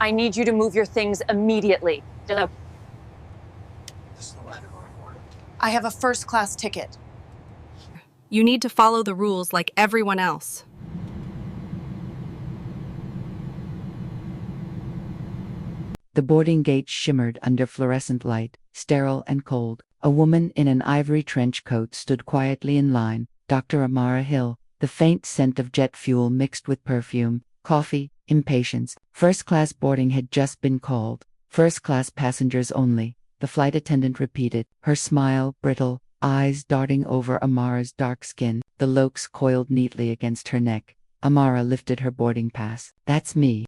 I need you to move your things immediately. I have a first-class ticket. You need to follow the rules like everyone else. The boarding gate shimmered under fluorescent light, sterile and cold. A woman in an ivory trench coat stood quietly in line. Dr. Amara Hill. The faint scent of jet fuel mixed with perfume, coffee, impatience. First-class boarding had just been called. First-class passengers only. The flight attendant repeated, her smile brittle, eyes darting over Amara's dark skin, the locks coiled neatly against her neck. Amara lifted her boarding pass. That's me.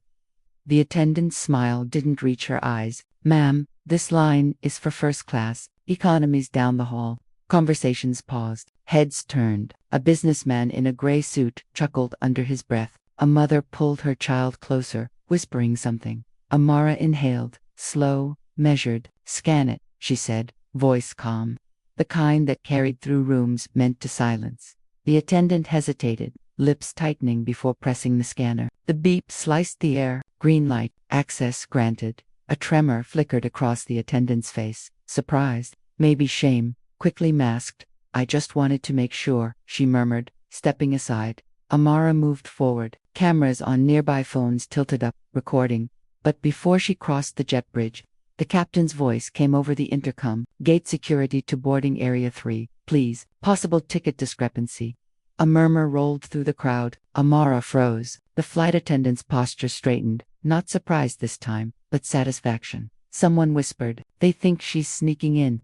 The attendant's smile didn't reach her eyes. Ma'am, this line is for first class, economy's down the hall. Conversations paused. Heads turned. A businessman in a gray suit chuckled under his breath. A mother pulled her child closer, whispering something. Amara inhaled. Slow, measured. Scan it, she said, voice calm. The kind that carried through rooms meant to silence. The attendant hesitated, lips tightening before pressing the scanner. The beep sliced the air. Green light. Access granted. A tremor flickered across the attendant's face. Surprise, maybe shame, quickly masked. I just wanted to make sure, she murmured, stepping aside. Amara moved forward, cameras on nearby phones tilted up, recording. But before she crossed the jet bridge, the captain's voice came over the intercom. Gate security to boarding area 3, please. Possible ticket discrepancy. A murmur rolled through the crowd. Amara froze. The flight attendant's posture straightened, not surprise this time, but satisfaction. Someone whispered, they think she's sneaking in.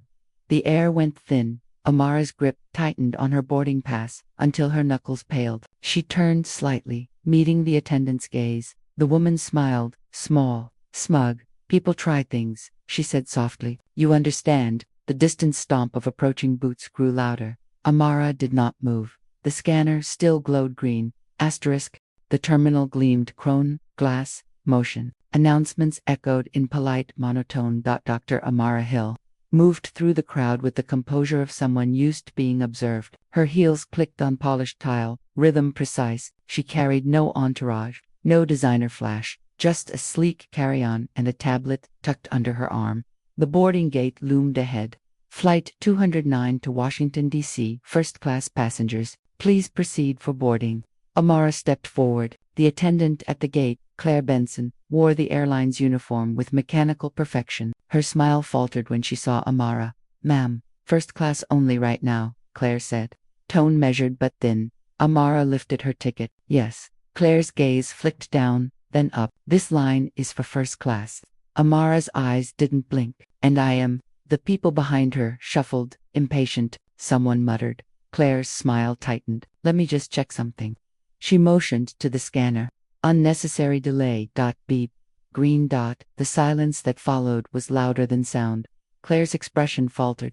The air went thin. Amara's grip tightened on her boarding pass until her knuckles paled. She turned slightly, meeting the attendant's gaze. The woman smiled, small, smug. People try things, she said softly. You understand. The distant stomp of approaching boots grew louder. Amara did not move. The scanner still glowed green. Asterisk. The terminal gleamed chrome, glass, motion. Announcements echoed in polite monotone. Dr. Amara Hill moved through the crowd with the composure of someone used to being observed. Her heels clicked on polished tile, rhythm precise. She carried no entourage, no designer flash, just a sleek carry-on and a tablet tucked under her arm. The boarding gate loomed ahead. Flight 209 to Washington, D.C. First-class passengers, please proceed for boarding. Amara stepped forward. The attendant at the gate, Claire Benson, wore the airline's uniform with mechanical perfection. Her smile faltered when she saw Amara. Ma'am, first class only right now, Claire said. Tone measured but thin. Amara lifted her ticket. Yes. Claire's gaze flicked down, then up. This line is for first class. Amara's eyes didn't blink. And I am. The people behind her shuffled, impatient. Someone muttered. Claire's smile tightened. Let me just check something. She motioned to the scanner. Unnecessary delay. Beep. Green dot. The silence that followed was louder than sound. Claire's expression faltered.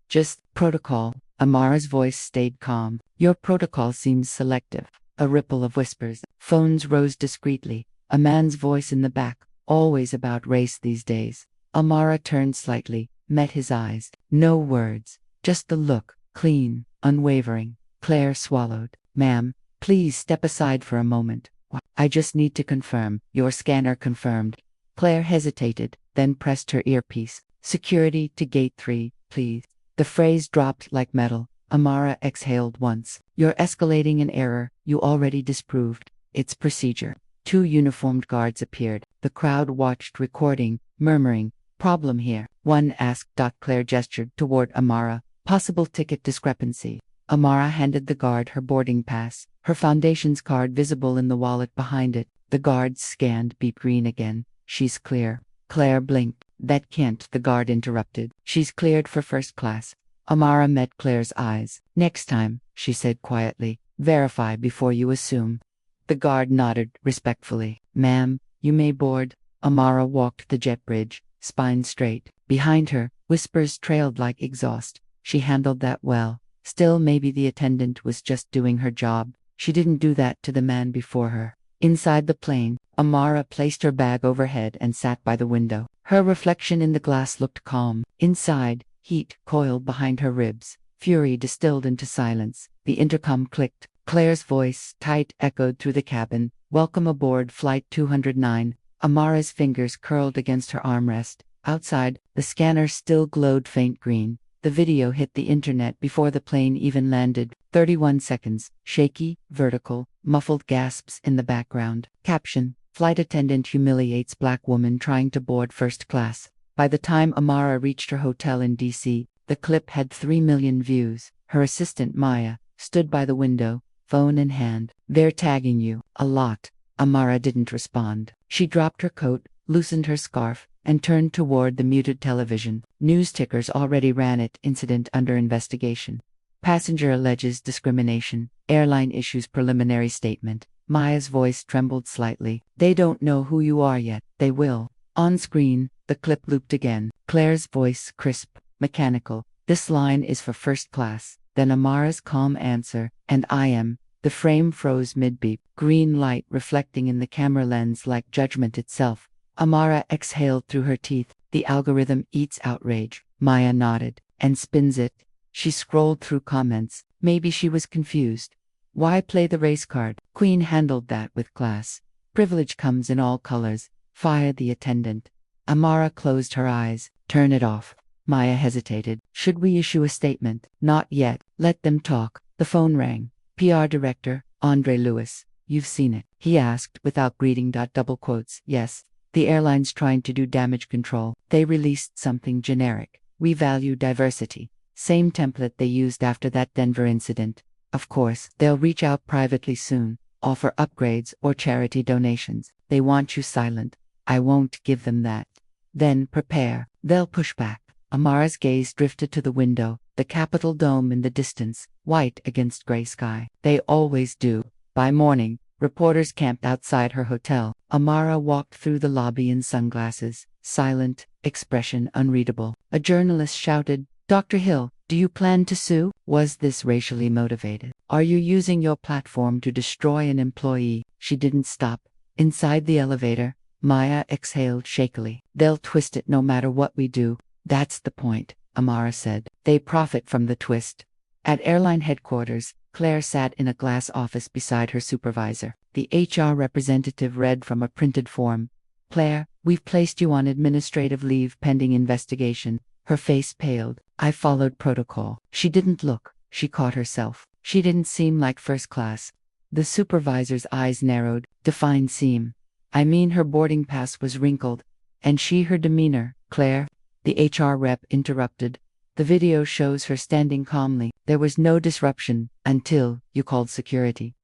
Just protocol. Amara's voice stayed calm. Your protocol seems selective. A ripple of whispers. Phones rose discreetly. A man's voice in the back. Always about race these days. Amara turned slightly, met his eyes. No words. Just the look. Clean, unwavering. Claire swallowed. Ma'am, please step aside for a moment. I just need to confirm. Your scanner confirmed. Claire hesitated, then pressed her earpiece. Security to gate 3, please. The phrase dropped like metal. Amara exhaled once. You're escalating an error you already disproved. It's procedure. 2 uniformed guards appeared. The crowd watched, recording, murmuring. Problem here. One asked. Claire gestured toward Amara. Possible ticket discrepancy. Amara handed the guard her boarding pass, her foundation's card visible in the wallet behind it. The guard scanned. Beep green again. She's clear. Claire blinked. That can't, the guard interrupted. She's cleared for first class. Amara met Claire's eyes. Next time, she said quietly, verify before you assume. The guard nodded respectfully. Ma'am, you may board. Amara walked the jet bridge, spine straight. Behind her, whispers trailed like exhaust. She handled that well. Still, maybe the attendant was just doing her job. She didn't do that to the man before her. Inside the plane, Amara placed her bag overhead and sat by the window. Her reflection in the glass looked calm. Inside, heat coiled behind her ribs. Fury distilled into silence. The intercom clicked. Claire's voice, tight, echoed through the cabin. Welcome aboard Flight 209. Amara's fingers curled against her armrest. Outside, the scanner still glowed faint green. The video hit the internet before the plane even landed. 31 seconds. Shaky, vertical, muffled gasps in the background. Caption: Flight attendant humiliates black woman trying to board first class. By the time Amara reached her hotel in D.C., the clip had 3 million views. Her assistant, Maya, stood by the window, phone in hand. "They're tagging you a lot." Amara didn't respond. She dropped her coat, loosened her scarf, and turned toward the muted television. News tickers already ran it. Incident under investigation. Passenger alleges discrimination. Airline issues preliminary statement. Maya's voice trembled slightly. "They don't know who you are yet. They will." On screen, the clip looped again. Claire's voice crisp, mechanical. "This line is for first class." Then Amara's calm answer, "And I am." The frame froze mid-beep, green light reflecting in the camera lens like judgment itself. Amara exhaled through her teeth. "The algorithm eats outrage." Maya nodded. "And spins it." She scrolled through comments. Maybe she was confused. Why play the race card? Queen handled that with class. Privilege comes in all colors. Fire the attendant. Amara closed her eyes. "Turn it off." Maya hesitated. "Should we issue a statement?" "Not yet. Let them talk." The phone rang. PR director, Andre Lewis. "You've seen it?" he asked without greeting. Double quotes. "Yes. The airline's trying to do damage control. They released something generic. We value diversity. Same template they used after that Denver incident. Of course, they'll reach out privately soon, offer upgrades or charity donations. They want you silent. I won't give them that." "Then prepare. They'll push back." Amara's gaze drifted to the window, the Capitol dome in the distance, white against gray sky. "They always do." By morning, reporters camped outside her hotel. Amara walked through the lobby in sunglasses, silent, expression unreadable. A journalist shouted, "Dr. Hill, do you plan to sue?" Was this racially motivated? "Are you using your platform to destroy an employee?" She didn't stop. Inside the elevator, Maya exhaled shakily. "They'll twist it no matter what we do." "That's the point," Amara said. "They profit from the twist." At airline headquarters, Claire sat in a glass office beside her supervisor. The HR representative read from a printed form. "Claire, we've placed you on administrative leave pending investigation." Her face paled. "I followed protocol." She didn't look. She caught herself. She didn't seem like first class. The supervisor's eyes narrowed. "Define seem." "I mean her boarding pass was wrinkled. And her demeanor." "Claire," the HR rep interrupted. "The video shows her standing calmly. There was no disruption until you called security."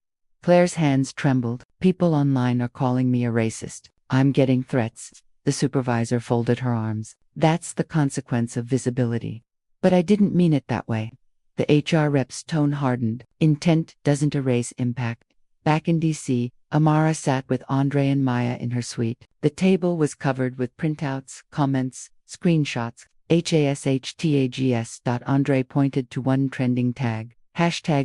Claire's hands trembled. "People online are calling me a racist. I'm getting threats." The supervisor folded her arms. "That's the consequence of visibility." "But I didn't mean it that way." The HR rep's tone hardened. "Intent doesn't erase impact." Back in D.C., Amara sat with Andre and Maya in her suite. The table was covered with printouts, comments, screenshots. HASHTAGS. Andre pointed to one trending tag.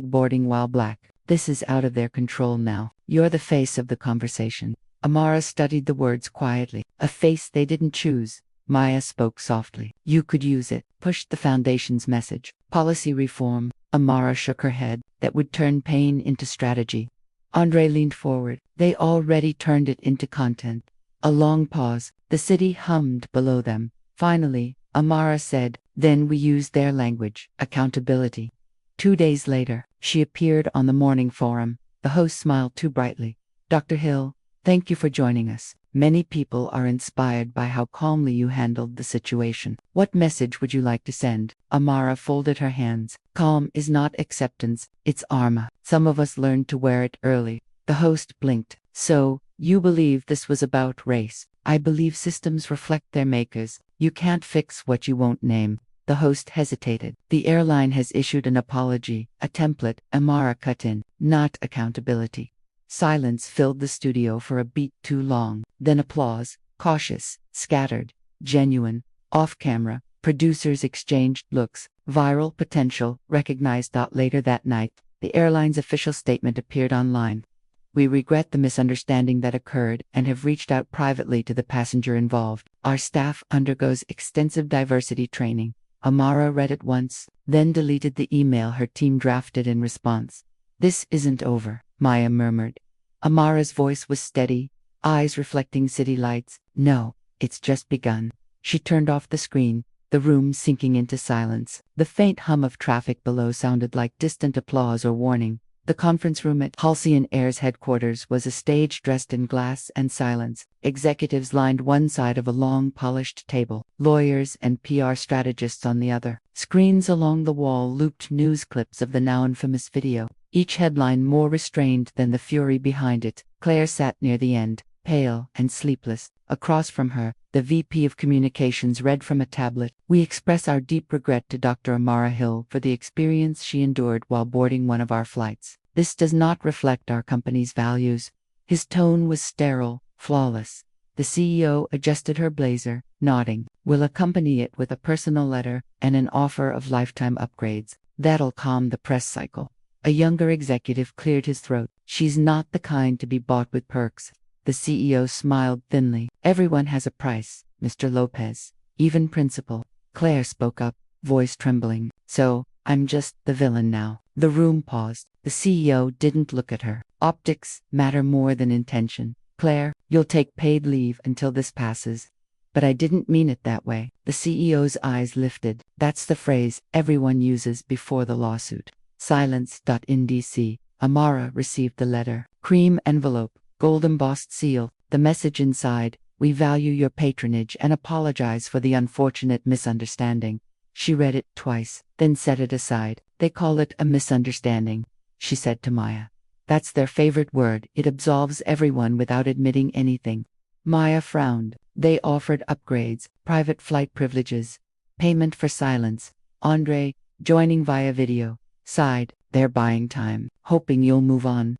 #boarding while black. "This is out of their control now. You're the face of the conversation." Amara studied the words quietly. "A face they didn't choose." Maya spoke softly. "You could use it." Pushed the foundation's message. "Policy reform." Amara shook her head. "That would turn pain into strategy." Andre leaned forward. "They already turned it into content." A long pause. The city hummed below them. Finally, Amara said, "Then we use their language. Accountability." 2 days later, she appeared on the morning forum. The host smiled too brightly. "Dr. Hill, thank you for joining us. Many people are inspired by how calmly you handled the situation. What message would you like to send?" Amara folded her hands. "Calm is not acceptance, it's armor. Some of us learned to wear it early." The host blinked. "So, you believe this was about race?" "I believe systems reflect their makers. You can't fix what you won't name." The host hesitated. "The airline has issued an apology, a template." Amara cut in. "Not accountability." Silence filled the studio for a beat too long. Then applause, cautious, scattered, genuine. Off camera, producers exchanged looks. Viral potential recognized. Later that night, the airline's official statement appeared online. "We regret the misunderstanding that occurred and have reached out privately to the passenger involved. Our staff undergoes extensive diversity training." Amara read it once, then deleted the email her team drafted in response. "This isn't over," Maya murmured. Amara's voice was steady. eyes reflecting city lights. No, it's just begun. She turned off the screen, the room sinking into silence. The faint hum of traffic below sounded like distant applause or warning. The conference room at Halcyon Air's headquarters was a stage dressed in glass and silence. Executives lined one side of a long, polished table, lawyers and PR strategists on the other. Screens along the wall looped news clips of the now infamous video, each headline more restrained than the fury behind it. Claire sat near the end, pale and sleepless. Across from her, the VP of Communications read from a tablet. "We express our deep regret to Dr. Amara Hill for the experience she endured while boarding one of our flights. This does not reflect our company's values." His tone was sterile, flawless. The CEO adjusted her blazer, nodding. "We'll accompany it with a personal letter and an offer of lifetime upgrades. That'll calm the press cycle." A younger executive cleared his throat. "She's not the kind to be bought with perks." The CEO smiled thinly. "Everyone has a price, Mr. Lopez, even principal." Claire spoke up, voice trembling. "So, I'm just the villain now." The room paused. The CEO didn't look at her. "Optics matter more than intention. Claire, you'll take paid leave until this passes." "But I didn't mean it that way." The CEO's eyes lifted. "That's the phrase everyone uses before the lawsuit." Silence. In DC, Amara received the letter. Cream envelope. Gold embossed seal, the message inside: "We value your patronage and apologize for the unfortunate misunderstanding." She read it twice, then set it aside. "They call it a misunderstanding," she said to Maya. "That's their favorite word. It absolves everyone without admitting anything." Maya frowned. "They offered upgrades, private flight privileges, payment for silence." Andre, joining via video, sighed. "They're buying time, hoping you'll move on."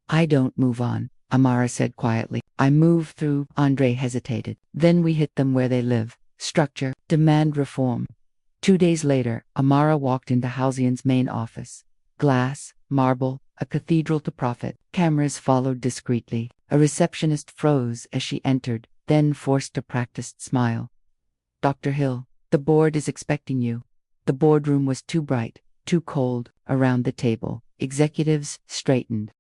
"I don't move on," Amara said quietly. "I move through." Andre hesitated. "Then we hit them where they live. Structure, demand reform." 2 days later, Amara walked into Halcyon's main office. Glass, marble, a cathedral to profit. Cameras followed discreetly. A receptionist froze as she entered, then forced a practiced smile. "Dr. Hill, the board is expecting you." The boardroom was too bright, too cold. Around the table, executives straightened.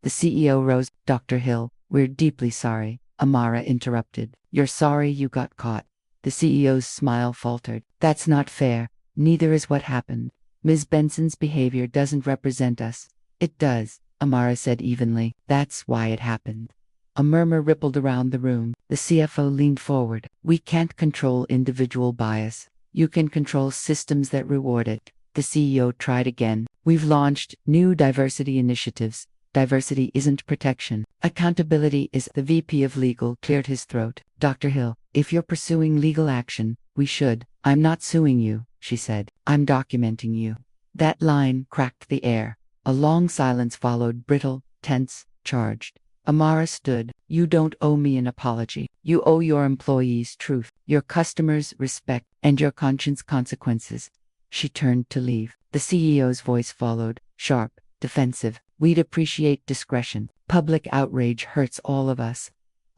The CEO rose. "Dr. Hill, we're deeply sorry," Amara interrupted. "You're sorry you got caught." The CEO's smile faltered. "That's not fair. Neither is what happened. Ms. Benson's behavior doesn't represent us." "It does," Amara said evenly. "That's why it happened." A murmur rippled around the room. The CFO leaned forward. "We can't control individual bias. You can control systems that reward it." The CEO tried again. "We've launched new diversity initiatives. Diversity isn't protection. Accountability is." The VP of Legal cleared his throat. "Dr. Hill, if you're pursuing legal action, we should." "I'm not suing you," she said. "I'm documenting you." That line cracked the air. A long silence followed, brittle, tense, charged. Amara stood. "You don't owe me an apology. You owe your employees truth, your customers respect, and your conscience consequences." She turned to leave. The CEO's voice followed, sharp, defensive. "We'd appreciate discretion. Public outrage hurts all of us."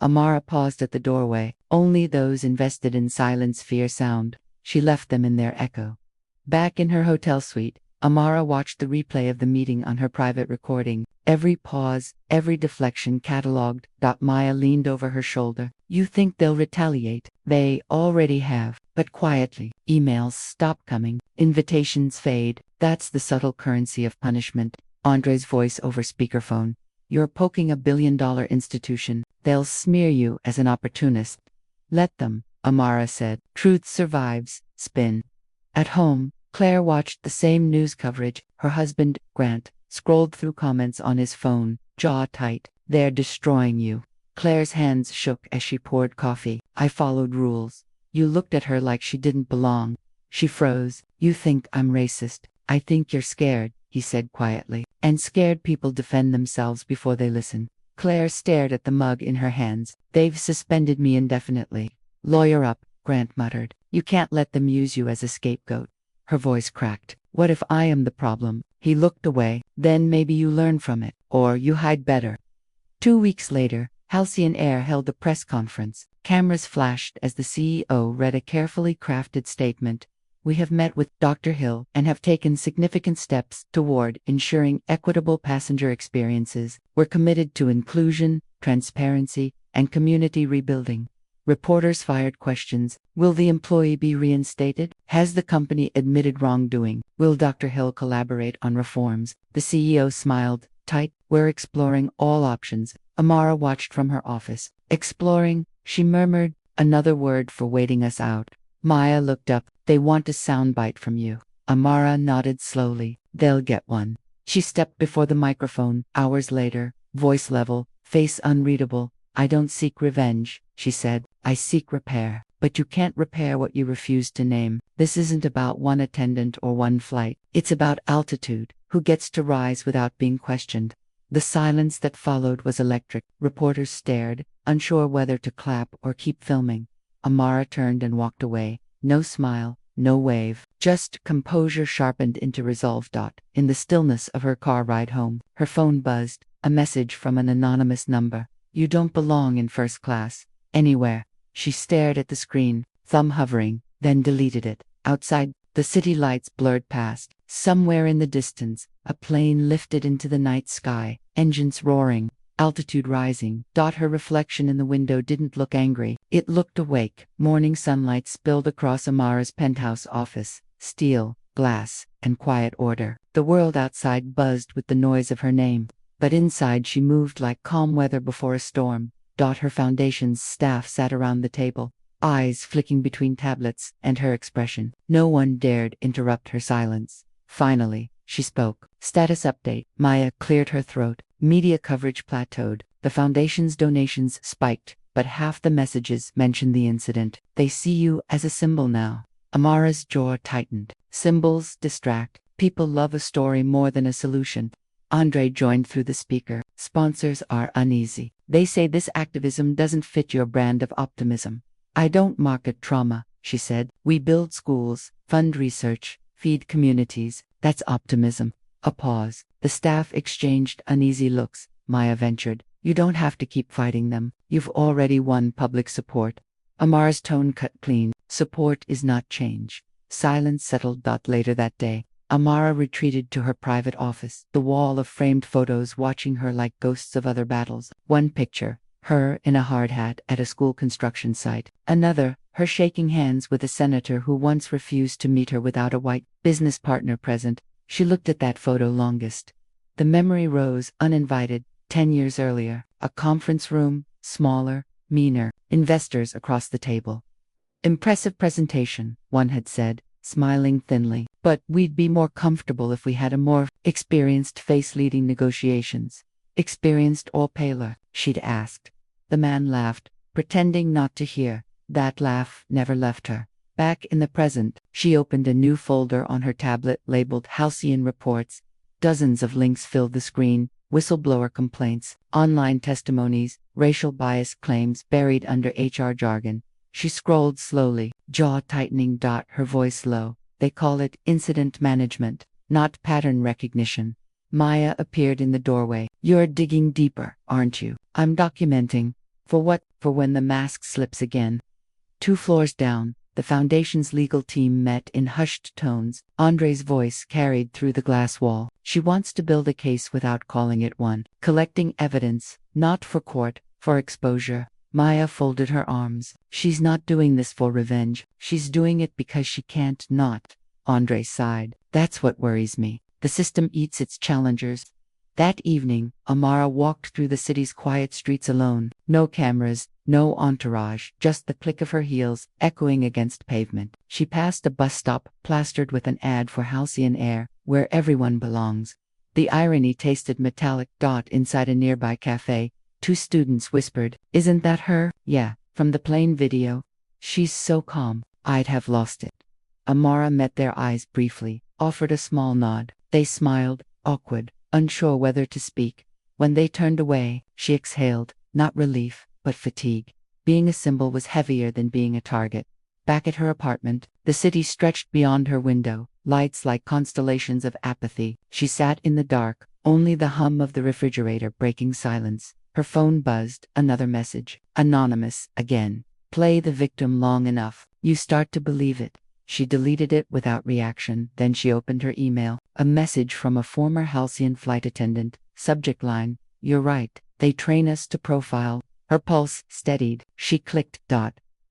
Amara paused at the doorway. Only those invested in silence fear sound. She left them in their echo. Back in her hotel suite, Amara watched the replay of the meeting on her private recording. Every pause, every deflection catalogued. Maya leaned over her shoulder. "You think they'll retaliate? They already have." But quietly, emails stop coming. Invitations fade. That's the subtle currency of punishment. Andre's voice over speakerphone. "You're poking a billion-dollar institution. They'll smear you as an opportunist." "Let them," Amara said. "Truth survives." Spin. At home, Claire watched the same news coverage. Her husband, Grant, scrolled through comments on his phone, jaw tight. "They're destroying you." Claire's hands shook as she poured coffee. "I followed rules." You looked at her like she didn't belong. She froze. "You think I'm racist. I think you're scared," he said quietly. "And scared people defend themselves before they listen." Claire stared at the mug in her hands. "They've suspended me indefinitely." "Lawyer up," Grant muttered. "You can't let them use you as a scapegoat." Her voice cracked. "What if I am the problem?" He looked away. "Then maybe you learn from it. Or you hide better." 2 weeks later, Halcyon Air held a press conference. Cameras flashed as the CEO read a carefully crafted statement. "We have met with Dr. Hill and have taken significant steps toward ensuring equitable passenger experiences. We're committed to inclusion, transparency, and community rebuilding. Reporters fired questions. Will the employee be reinstated? Has the company admitted wrongdoing? Will Dr. Hill collaborate on reforms? The CEO smiled. Tight, we're exploring all options. Amara watched from her office. Exploring, she murmured, another word for waiting us out. Maya looked up. They want a soundbite from you. Amara nodded slowly. They'll get one. She stepped before the microphone. Hours later, voice level, face unreadable. I don't seek revenge, she said. I seek repair. But you can't repair what you refuse to name. This isn't about one attendant or one flight. It's about altitude. Who gets to rise without being questioned? The silence that followed was electric. Reporters stared, unsure whether to clap or keep filming. Amara turned and walked away. No smile, no wave, just composure sharpened into resolve. In the stillness of her car ride home, her phone buzzed, a message from an anonymous number. You don't belong in first class. Anywhere. She stared at the screen, thumb hovering, then deleted it. Outside, the city lights blurred past. Somewhere in the distance, a plane lifted into the night sky, engines roaring, altitude rising. Her reflection in the window didn't look angry. It looked awake. Morning sunlight spilled across Amara's penthouse office. Steel, glass, and quiet order. The world outside buzzed with the noise of her name. But inside she moved like calm weather before a storm. Her foundation's staff sat around the table, eyes flicking between tablets, and her expression. No one dared interrupt her silence. Finally, she spoke. Status update. Maya cleared her throat. Media coverage plateaued. The foundation's donations spiked, but half the messages mentioned the incident. They see you as a symbol now. Amara's jaw tightened. Symbols distract. People love a story more than a solution. Andre joined through the speaker. Sponsors are uneasy. They say this activism doesn't fit your brand of optimism. I don't market trauma, she said. We build schools, fund research, feed communities. That's optimism. A pause. The staff exchanged uneasy looks. Maya ventured. You don't have to keep fighting them. You've already won public support. Amar's tone cut clean. Support is not change. Silence settled. Later that day, Amara retreated to her private office, the wall of framed photos watching her like ghosts of other battles. One picture, her in a hard hat at a school construction site. Another, her shaking hands with a senator who once refused to meet her without a white business partner present. She looked at that photo longest. The memory rose, uninvited, 10 years earlier. A conference room, smaller, meaner, investors across the table. Impressive presentation, one had said, smiling thinly. But we'd be more comfortable if we had a more experienced face leading negotiations. Experienced or paler, she'd asked. The man laughed, pretending not to hear. That laugh never left her. Back in the present, she opened a new folder on her tablet labeled Halcyon Reports. Dozens of links filled the screen. Whistleblower complaints, online testimonies, racial bias claims buried under HR jargon. She scrolled slowly, jaw tightening. Her voice low. They call it incident management, not pattern recognition. Maya appeared in the doorway. You're digging deeper, aren't you? I'm documenting. For what? For when the mask slips again. 2 floors down, the foundation's legal team met in hushed tones. Andre's voice carried through the glass wall. She wants to build a case without calling it one. Collecting evidence, not for court, for exposure. Maya folded her arms. She's not doing this for revenge. She's doing it because she can't not. Andre sighed. That's what worries me. The system eats its challengers. That evening, Amara walked through the city's quiet streets alone. No cameras, no entourage, just the click of her heels echoing against pavement. She passed a bus stop plastered with an ad for Halcyon Air, where everyone belongs. The irony tasted metallic. Inside a nearby cafe, 2 students whispered, "Isn't that her?" "Yeah, from the plane video. She's so calm, I'd have lost it." Amara met their eyes briefly, offered a small nod. They smiled, awkward, unsure whether to speak. When they turned away, she exhaled, not relief, but fatigue. Being a symbol was heavier than being a target. Back at her apartment, the city stretched beyond her window, lights like constellations of apathy. She sat in the dark, only the hum of the refrigerator breaking silence. Her phone buzzed, another message. Anonymous, again. Play the victim long enough, you start to believe it. She deleted it without reaction. Then she opened her email. A message from a former Halcyon flight attendant. Subject line, "You're right. They train us to profile. Her pulse steadied. She clicked.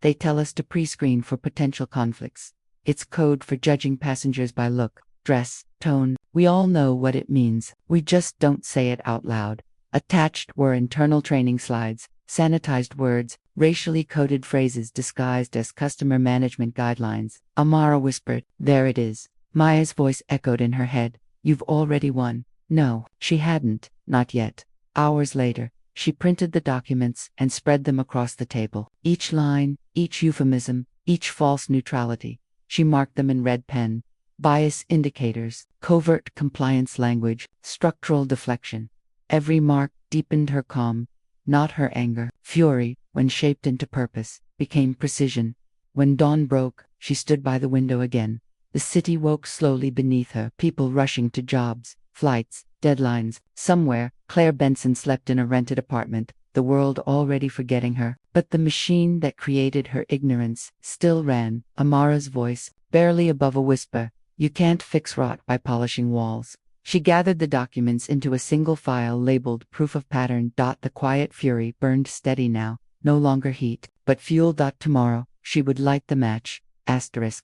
They tell us to pre-screen for potential conflicts. It's code for judging passengers by look, dress, tone. We all know what it means. We just don't say it out loud. Attached were internal training slides, sanitized words, racially coded phrases disguised as customer management guidelines. Amara whispered, "There it is." Maya's voice echoed in her head. "You've already won." No, she hadn't, not yet. Hours later, she printed the documents and spread them across the table. Each line, each euphemism, each false neutrality. She marked them in red pen. Bias indicators, covert compliance language, structural deflection. Every mark deepened her calm, not her anger. Fury, when shaped into purpose, became precision. When dawn broke, she stood by the window again. The city woke slowly beneath her, people rushing to jobs, flights, deadlines. Somewhere, Claire Benson slept in a rented apartment, the world already forgetting her. But the machine that created her ignorance still ran. Amara's voice, barely above a whisper, "You can't fix rot by polishing walls." She gathered the documents into a single file labeled Proof of Pattern. The quiet fury burned steady now, no longer heat, but fuel. Tomorrow, she would light the match. Asterisk.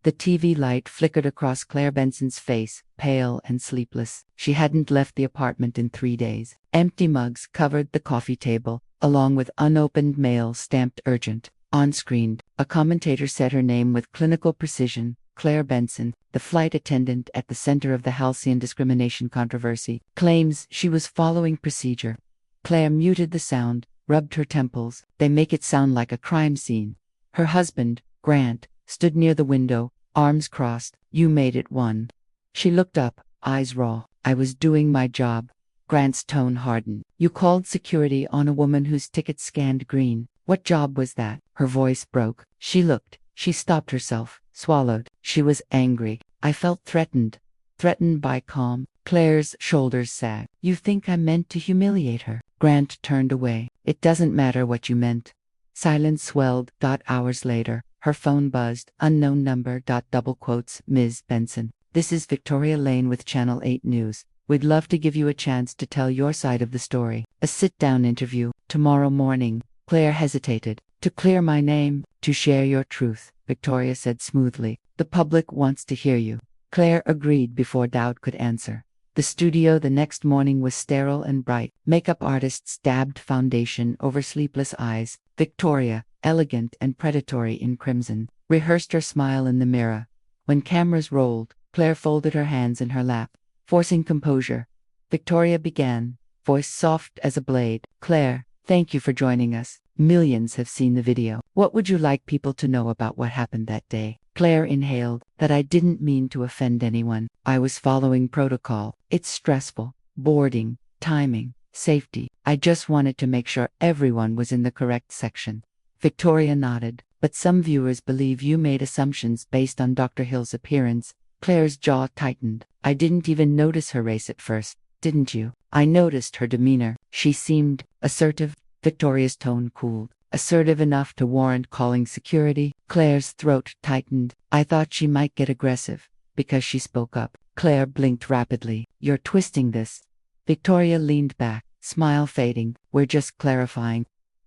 The TV light flickered across Claire Benson's face, pale and sleepless. She hadn't left the apartment in 3 days. Empty mugs covered the coffee table, along with unopened mail stamped urgent. On-screen, a commentator said her name with clinical precision: Claire Benson, the flight attendant at the center of the Halcyon discrimination controversy, claims she was following procedure. Claire muted the sound, rubbed her temples. They make it sound like a crime scene. Her husband, Grant, stood near the window, arms crossed. "You made it one." She looked up, eyes raw. "I was doing my job." Grant's tone hardened. "You called security on a woman whose ticket scanned green. What job was that?" Her voice broke. She looked. She stopped herself, swallowed. She was angry. "I felt threatened." Threatened by calm. Claire's shoulders sagged. "You think I meant to humiliate her?" Grant turned away. "It doesn't matter what you meant." Silence swelled. Hours later, her phone buzzed. Unknown number. Double quotes. "Ms. Benson, this is Victoria Lane with Channel 8 News. We'd love to give you a chance to tell your side of the story. A sit-down interview, tomorrow morning." Claire hesitated. "To clear my name, to share your truth," Victoria said smoothly. "The public wants to hear you." Claire agreed before doubt could answer. The studio the next morning was sterile and bright. Makeup artists dabbed foundation over sleepless eyes. Victoria, elegant and predatory in crimson, rehearsed her smile in the mirror. When cameras rolled, Claire folded her hands in her lap, forcing composure. Victoria began, voice soft as a blade. "Claire, thank you for joining us. Millions have seen the video. What would you like people to know about what happened that day?" Claire inhaled. "That I didn't mean to offend anyone. I was following protocol. It's stressful. Boarding, timing, safety. I just wanted to make sure everyone was in the correct section." Victoria nodded. "But some viewers believe you made assumptions based on Dr. Hill's appearance." Claire's jaw tightened. "I didn't even notice her race at first, didn't you?" "I noticed her demeanor. She seemed assertive." Victoria's tone cooled. "Assertive enough to warrant calling security?" Claire's throat tightened. "I thought she might get aggressive, because she spoke up." Claire blinked rapidly. "You're twisting this." Victoria leaned back, smile fading. "We're just clarifying."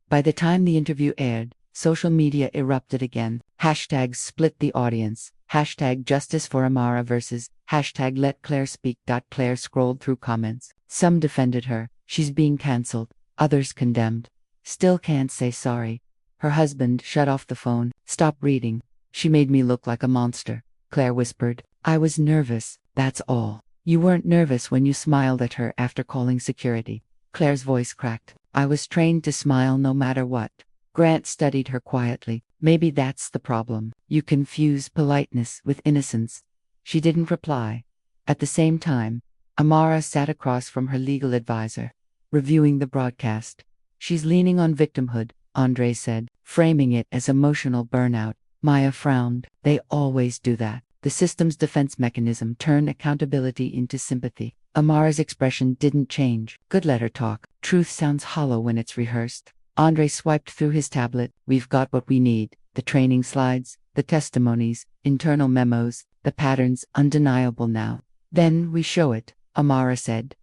By the time the interview aired, social media erupted again. Hashtags split the audience. Hashtag Justice for Amara versus hashtag Let Claire Speak. Claire scrolled through comments. Some defended her. "She's being cancelled." Others condemned. "Still can't say sorry." Her husband shut off the phone. "Stop reading. She made me look like a monster." Claire whispered. "I was nervous, that's all." "You weren't nervous when you smiled at her after calling security." Claire's voice cracked. "I was trained to smile no matter what." Grant studied her quietly. "Maybe that's the problem. You confuse politeness with innocence." She didn't reply. At the same time, Amara sat across from her legal advisor, reviewing the broadcast. "She's leaning on victimhood," Andre said, framing it as emotional burnout. Maya frowned. "They always do that. The system's defense mechanism turned accountability into sympathy." Amara's expression didn't change. "Good, let her talk. Truth sounds hollow when it's rehearsed." Andre swiped through his tablet. "We've got what we need. The training slides, the testimonies, internal memos, the patterns undeniable now." "Then we show it," Amara said.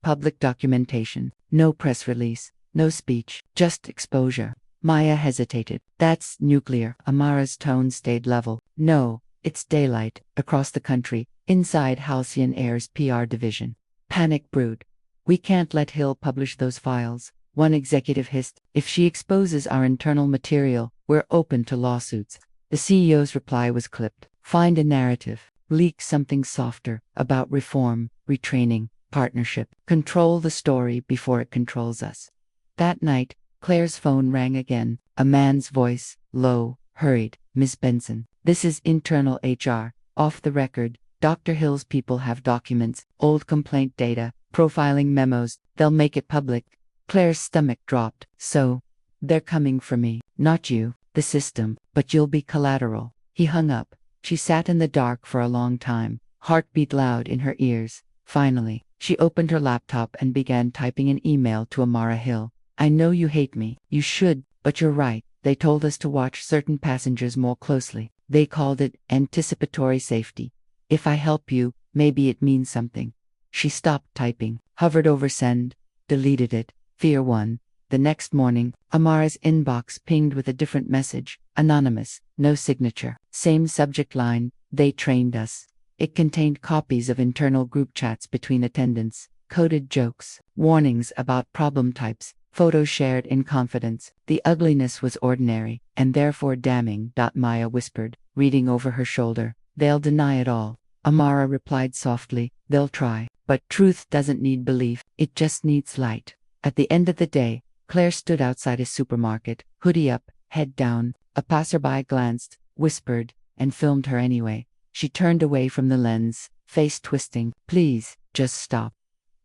Public documentation. No press release. No speech. Just exposure. Maya hesitated. That's nuclear. Amara's tone stayed level. No, it's daylight. Across the country. Inside Halcyon Air's PR division. Panic brewed. We can't let Hill publish those files. One executive hissed. If she exposes our internal material, we're open to lawsuits. The CEO's reply was clipped. Find a narrative. Leak something softer about reform, retraining, partnership. Control the story before it controls us. That night, Claire's phone rang again. A man's voice, low, hurried. Miss Benson, this is internal HR. Off the record, Dr. Hill's people have documents, old complaint data, profiling memos. They'll make it public. Claire's stomach dropped. So, they're coming for me, not you, the system, but you'll be collateral. He hung up. She sat in the dark for a long time, heartbeat loud in her ears. Finally, she opened her laptop and began typing an email to Amara Hill. I know you hate me. You should, but you're right. They told us to watch certain passengers more closely. They called it anticipatory safety. If I help you, maybe it means something. She stopped typing, hovered over send, deleted it. Fear 1. The next morning, Amara's inbox pinged with a different message. Anonymous, no signature. Same subject line, they trained us. It contained copies of internal group chats between attendants, coded jokes, warnings about problem types, photos shared in confidence. The ugliness was ordinary, and therefore damning. Maya whispered, reading over her shoulder. They'll deny it all. Amara replied softly, they'll try. But truth doesn't need belief, it just needs light. At the end of the day, Claire stood outside a supermarket, hoodie up, head down. A passerby glanced, whispered, and filmed her anyway. She turned away from the lens, face twisting. Please, just stop.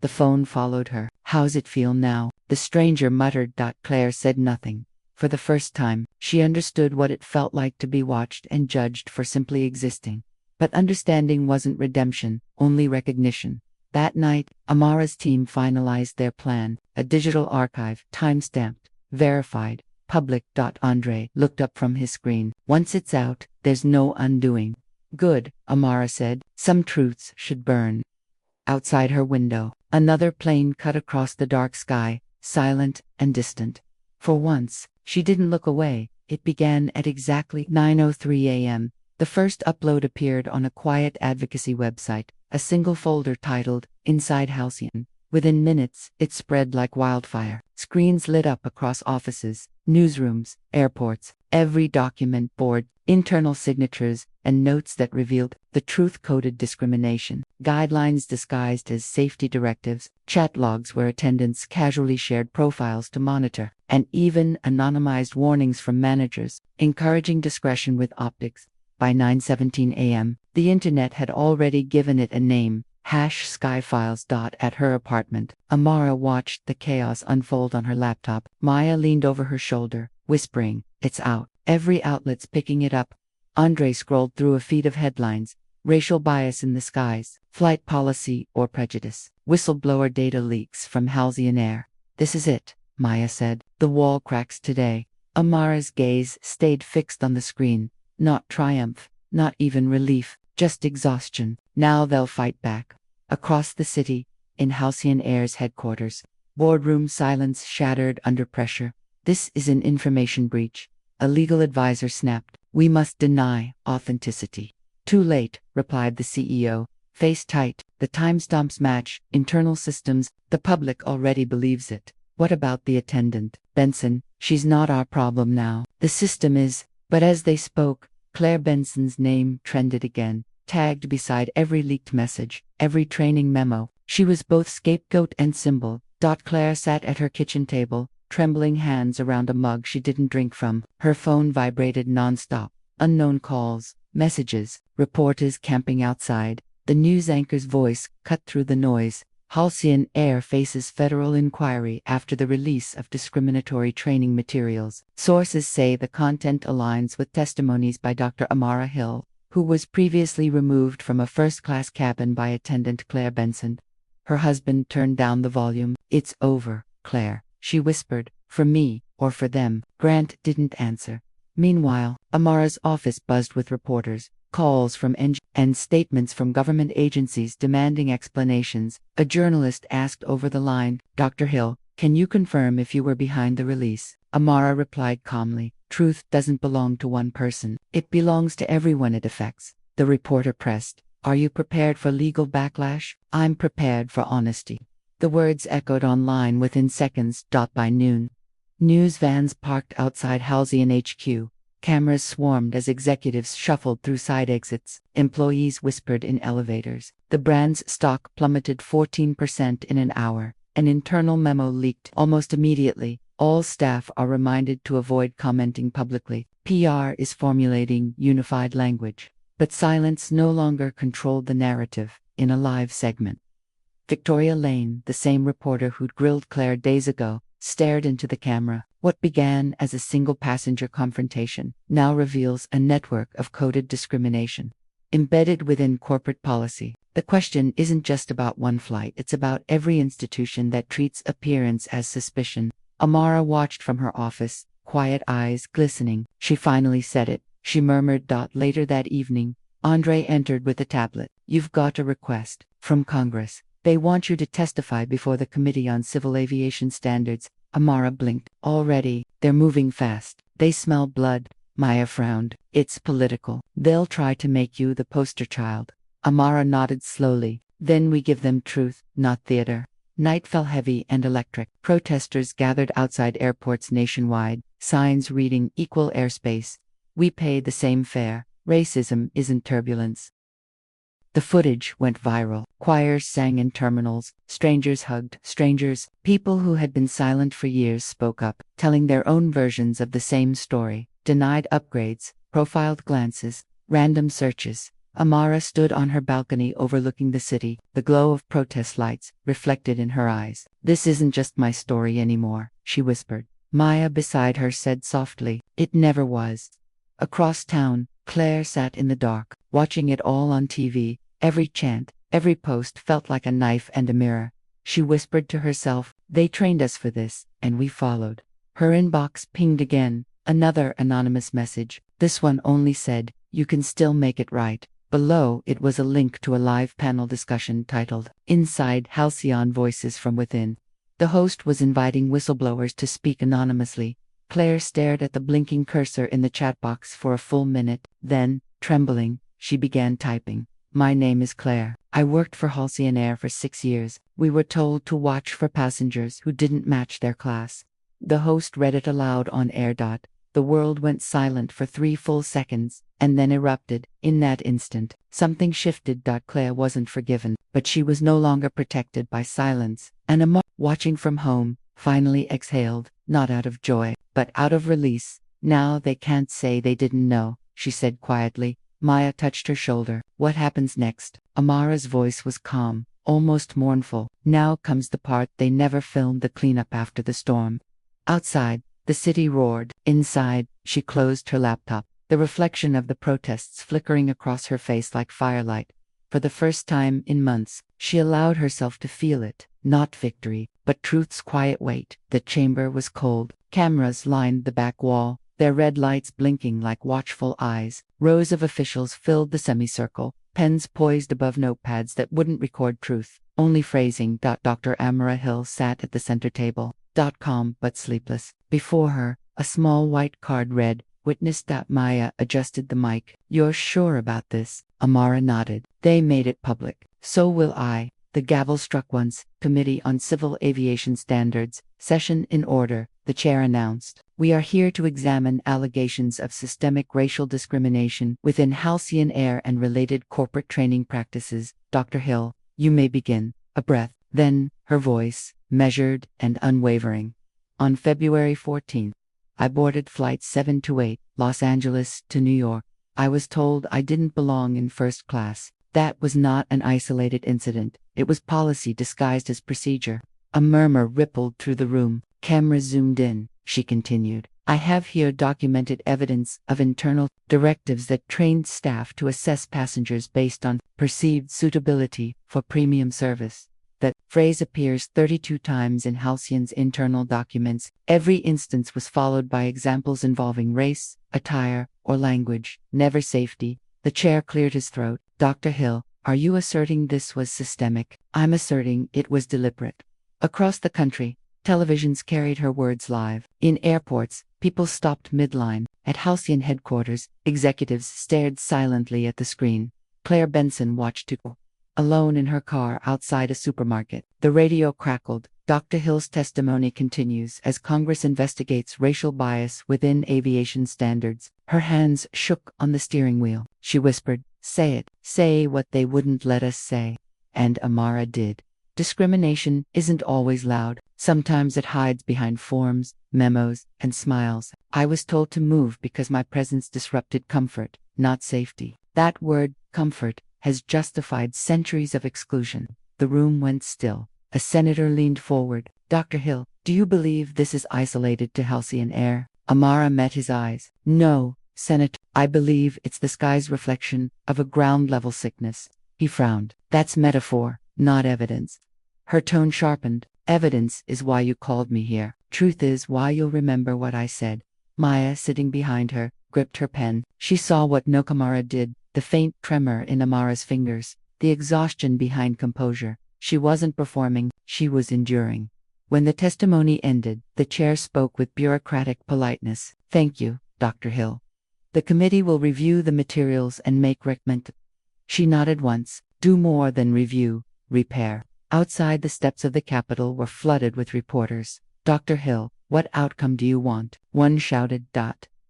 The phone followed her. How's it feel now? The stranger muttered. Claire said nothing. For the first time, she understood what it felt like to be watched and judged for simply existing. But understanding wasn't redemption, only recognition. That night, Amara's team finalized their plan, a digital archive, time-stamped, verified, public. Andre looked up from his screen. Once it's out, there's no undoing. Good, Amara said. Some truths should burn. Outside her window, another plane cut across the dark sky, silent and distant. For once, she didn't look away. It began at exactly 9:03 a.m. The first upload appeared on a quiet advocacy website, a single folder titled, Inside Halcyon. Within minutes, it spread like wildfire. Screens lit up across offices, newsrooms, airports, every document board, internal signatures, and notes that revealed the truth-coded discrimination, guidelines disguised as safety directives, chat logs where attendants casually shared profiles to monitor, and even anonymized warnings from managers, encouraging discretion with optics. By 9:17 a.m., the internet had already given it a name, #Skyfiles. At her apartment, Amara watched the chaos unfold on her laptop. Maya leaned over her shoulder, whispering, it's out. Every outlet's picking it up. Andre scrolled through a feed of headlines. Racial bias in the skies, flight policy or prejudice, whistleblower data leaks from Halcyon Air. This is it, Maya said. The wall cracks today. Amara's gaze stayed fixed on the screen. Not triumph, not even relief, just exhaustion. Now they'll fight back. Across the city, in Halcyon Air's headquarters, boardroom silence shattered under pressure. This is an information breach. A legal advisor snapped. We must deny authenticity. Too late, replied the CEO. Face tight. The timestamps match. Internal systems. The public already believes it. What about the attendant? Benson, she's not our problem now. The system is. But as they spoke, Claire Benson's name trended again, tagged beside every leaked message, every training memo. She was both scapegoat and symbol. Claire sat at her kitchen table, trembling hands around a mug she didn't drink from. Her phone vibrated nonstop. Unknown calls, messages, reporters camping outside. The news anchor's voice cut through the noise. Halcyon Air faces federal inquiry after the release of discriminatory training materials. Sources say the content aligns with testimonies by Dr. Amara Hill, who was previously removed from a first-class cabin by attendant Claire Benson. Her husband turned down the volume. It's over, Claire, she whispered. For me, or for them. Grant didn't answer. Meanwhile, Amara's office buzzed with reporters. calls from and statements from government agencies demanding explanations. A journalist asked over the line, "Dr. Hill, can you confirm if you were behind the release?" Amara replied calmly, "Truth doesn't belong to one person. It belongs to everyone it affects." The reporter pressed, "Are you prepared for legal backlash?" "I'm prepared for honesty." The words echoed online within seconds. By noon, news vans parked outside Halcyon HQ. Cameras swarmed as executives shuffled through side exits. Employees whispered in elevators. The brand's stock plummeted 14% in an hour. An internal memo leaked almost immediately. All staff are reminded to avoid commenting publicly. PR is formulating unified language. But silence no longer controlled the narrative. In a live segment, Victoria Lane, the same reporter who'd grilled Claire days ago, stared into the camera. What began as a single passenger confrontation now reveals a network of coded discrimination embedded within corporate policy. The question isn't just about one flight, it's about every institution that treats appearance as suspicion. Amara watched from her office, quiet eyes glistening. She finally said it. She murmured. Later that evening, Andre entered with a tablet. "You've got a request from Congress. They want you to testify before the Committee on Civil Aviation Standards." Amara blinked. "Already, they're moving fast. They smell blood." Maya frowned. "It's political. They'll try to make you the poster child." Amara nodded slowly. "Then we give them truth, not theater." Night fell heavy and electric. Protesters gathered outside airports nationwide, signs reading "Equal airspace. We pay the same fare. Racism isn't turbulence." The footage went viral. Choirs sang in terminals. Strangers hugged strangers. People who had been silent for years spoke up, telling their own versions of the same story. Denied upgrades, profiled glances, random searches. Amara stood on her balcony overlooking the city, the glow of protest lights reflected in her eyes. "This isn't just my story anymore," she whispered. Maya beside her said softly, "It never was." Across town, Claire sat in the dark, watching it all on TV. Every chant, every post felt like a knife and a mirror. She whispered to herself, "They trained us for this, and we followed." Her inbox pinged again, another anonymous message. This one only said, "You can still make it right." Below it was a link to a live panel discussion titled, "Inside Halcyon Voices from Within." The host was inviting whistleblowers to speak anonymously. Claire stared at the blinking cursor in the chat box for a full minute. Then, trembling, she began typing. "My name is Claire. I worked for Halcyon Air for 6 years. We were told to watch for passengers who didn't match their class." The host read it aloud on air. The world went silent for 3 full seconds, and then erupted. In that instant, something shifted. Claire wasn't forgiven, but she was no longer protected by silence. And Amara, watching from home, finally exhaled, not out of joy, but out of release. "Now they can't say they didn't know," she said quietly. Maya touched her shoulder. "What happens next?" Amara's voice was calm, almost mournful. "Now comes the part. They never filmed the cleanup after the storm." Outside, the city roared. Inside, she closed her laptop, the reflection of the protests flickering across her face like firelight. For the first time in months, she allowed herself to feel it, not victory, but truth's quiet weight. The chamber was cold. Cameras lined the back wall, their red lights blinking like watchful eyes. Rows of officials filled the semicircle, pens poised above notepads that wouldn't record truth, only phrasing. Dr. Amara Hill sat at the center table, calm but sleepless. Before her, a small white card read, "Witness." Maya adjusted the mic. "You're sure about this?" Amara nodded. "They made it public. So will I." The gavel struck once. "Committee on Civil Aviation Standards, session in order," the chair announced. "We are here to examine allegations of systemic racial discrimination within Halcyon Air and related corporate training practices. Dr. Hill, you may begin." A breath. Then, her voice, measured and unwavering. "On February 14th, I boarded Flight 728, Los Angeles to New York. I was told I didn't belong in first class. That was not an isolated incident. It was policy disguised as procedure." A murmur rippled through the room. Camera zoomed in, she continued. "I have here documented evidence of internal directives that trained staff to assess passengers based on perceived suitability for premium service." That phrase appears 32 times in Halcyon's internal documents. Every instance was followed by examples involving race, attire, or language. Never safety, The chair cleared his throat. Dr. Hill, are you asserting this was systemic? I'm asserting it was deliberate. Across the country, televisions carried her words live. In airports, people stopped midline. At Halcyon headquarters, executives stared silently at the screen. Claire Benson watched too. Alone in her car outside a supermarket, the radio crackled. Dr. Hill's testimony continues as Congress investigates racial bias within aviation standards. Her hands shook on the steering wheel. She whispered, "Say it. Say what they wouldn't let us say." And Amara did. Discrimination isn't always loud. Sometimes it hides behind forms, memos, and smiles. I was told to move because my presence disrupted comfort, not safety. That word, comfort, has justified centuries of exclusion. The room went still. A senator leaned forward. Dr. Hill, do you believe this is isolated to Halcyon Air? Amara met his eyes. No, Senator, I believe it's the sky's reflection of a ground-level sickness. He frowned. That's metaphor, not evidence. Her tone sharpened. Evidence is why you called me here. Truth is why you'll remember what I said. Maya, sitting behind her, gripped her pen. She saw what Nokamara did, the faint tremor in Amara's fingers, the exhaustion behind composure. She wasn't performing, she was enduring. When the testimony ended, the chair spoke with bureaucratic politeness. Thank you, Dr. Hill. The committee will review the materials and make recommendations. She nodded once. Do more than review, repair. Outside, the steps of the Capitol were flooded with reporters. Dr. Hill, what outcome do you want? One shouted.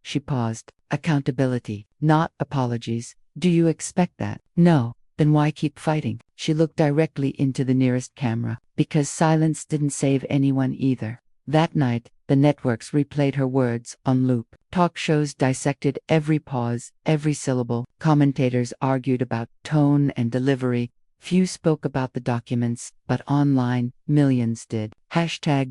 She paused. Accountability, not apologies. Do you expect that? No. Then why keep fighting? She looked directly into the nearest camera. Because silence didn't save anyone either. That night, the networks replayed her words on loop. Talk shows dissected every pause, every syllable. Commentators argued about tone and delivery. Few spoke about the documents, but online, millions did.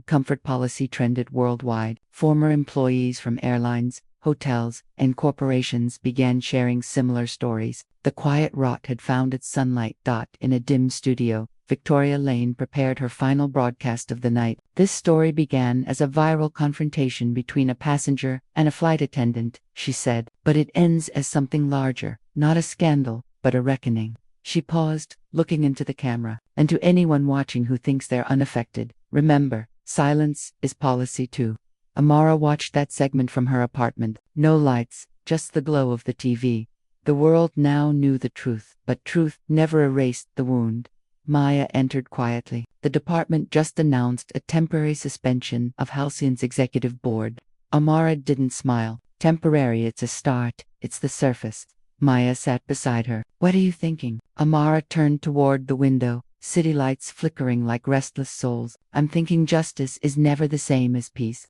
#comfort policy trended worldwide. Former employees from airlines, hotels, and corporations began sharing similar stories. The quiet rot had found its sunlight. In a dim studio, Victoria Lane prepared her final broadcast of the night. This story began as a viral confrontation between a passenger and a flight attendant, she said, but it ends as something larger, not a scandal, but a reckoning. She paused, looking into the camera. And to anyone watching who thinks they're unaffected, remember, silence is policy too. Amara watched that segment from her apartment. No lights, just the glow of the TV. The world now knew the truth, but truth never erased the wound. Maya entered quietly. The department just announced a temporary suspension of Halcyon's executive board. Amara didn't smile. Temporary, it's a start, it's the surface. Maya sat beside her. What are you thinking? Amara turned toward the window, city lights flickering like restless souls. I'm thinking justice is never the same as peace.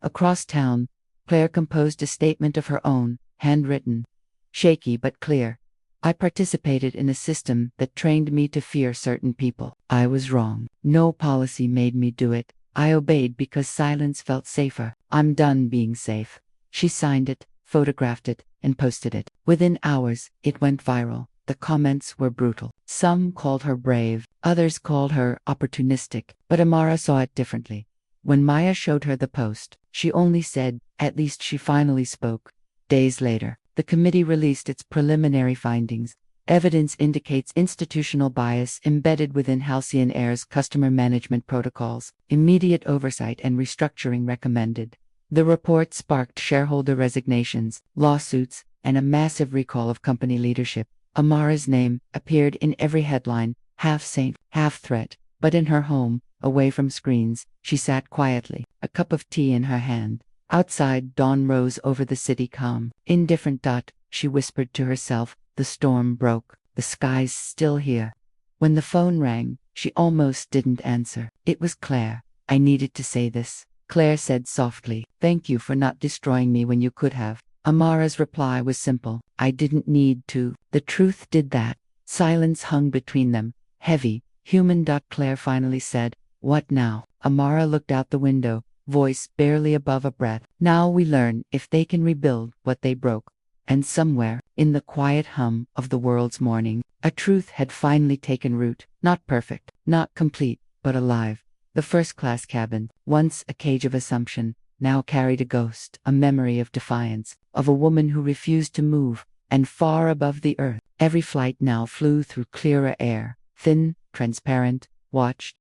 Across town, Claire composed a statement of her own, handwritten. Shaky but clear. I participated in a system that trained me to fear certain people. I was wrong. No policy made me do it. I obeyed because silence felt safer. I'm done being safe. She signed it, photographed it, and posted it. Within hours, it went viral. The comments were brutal. Some called her brave, others called her opportunistic, but Amara saw it differently. When Maya showed her the post, she only said, at least she finally spoke. Days later, the committee released its preliminary findings. Evidence indicates institutional bias embedded within Halcyon Air's customer management protocols. Immediate oversight and restructuring recommended. The report sparked shareholder resignations, lawsuits, and a massive recall of company leadership. Amara's name appeared in every headline, half saint, half threat, but in her home, away from screens, she sat quietly, a cup of tea in her hand. Outside, dawn rose over the city calm. Indifferent. She whispered to herself, the storm broke, the sky's still here. When the phone rang, she almost didn't answer. It was Claire. I needed to say this. Claire said softly, thank you for not destroying me when you could have. Amara's reply was simple, I didn't need to. The truth did that. Silence hung between them, heavy, human. Claire finally said, what now? Amara looked out the window, voice barely above a breath. Now we learn if they can rebuild what they broke. And somewhere, in the quiet hum of the world's morning, a truth had finally taken root. Not perfect, not complete, but alive. The first-class cabin, once a cage of assumption, now carried a ghost, a memory of defiance, of a woman who refused to move, and far above the earth. Every flight now flew through clearer air, thin, transparent, watched.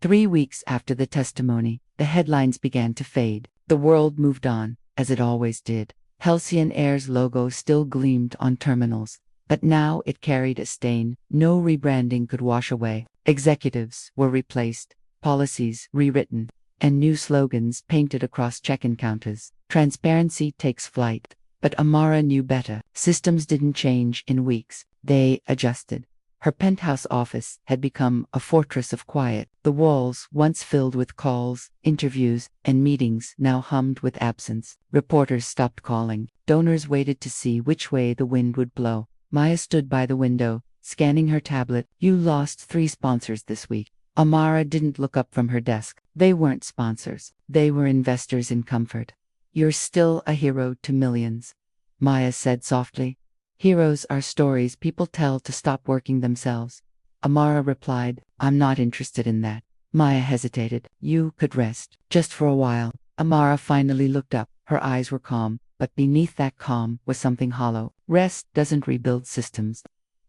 3 weeks after the testimony, the headlines began to fade. The world moved on, as it always did. Halcyon Air's logo still gleamed on terminals, but now it carried a stain no rebranding could wash away. Executives were replaced, policies rewritten, and new slogans painted across check-in counters. Transparency takes flight. But Amara knew better. Systems didn't change in weeks. They adjusted. Her penthouse office had become a fortress of quiet. The walls, once filled with calls, interviews, and meetings, now hummed with absence. Reporters stopped calling. Donors waited to see which way the wind would blow. Maya stood by the window, scanning her tablet. You lost 3 sponsors this week. Amara didn't look up from her desk. They weren't sponsors. They were investors in comfort. You're still a hero to millions, Maya said softly. Heroes are stories people tell to stop working themselves. Amara replied, I'm not interested in that. Maya hesitated. You could rest, just for a while. Amara finally looked up. Her eyes were calm, but beneath that calm was something hollow. Rest doesn't rebuild systems.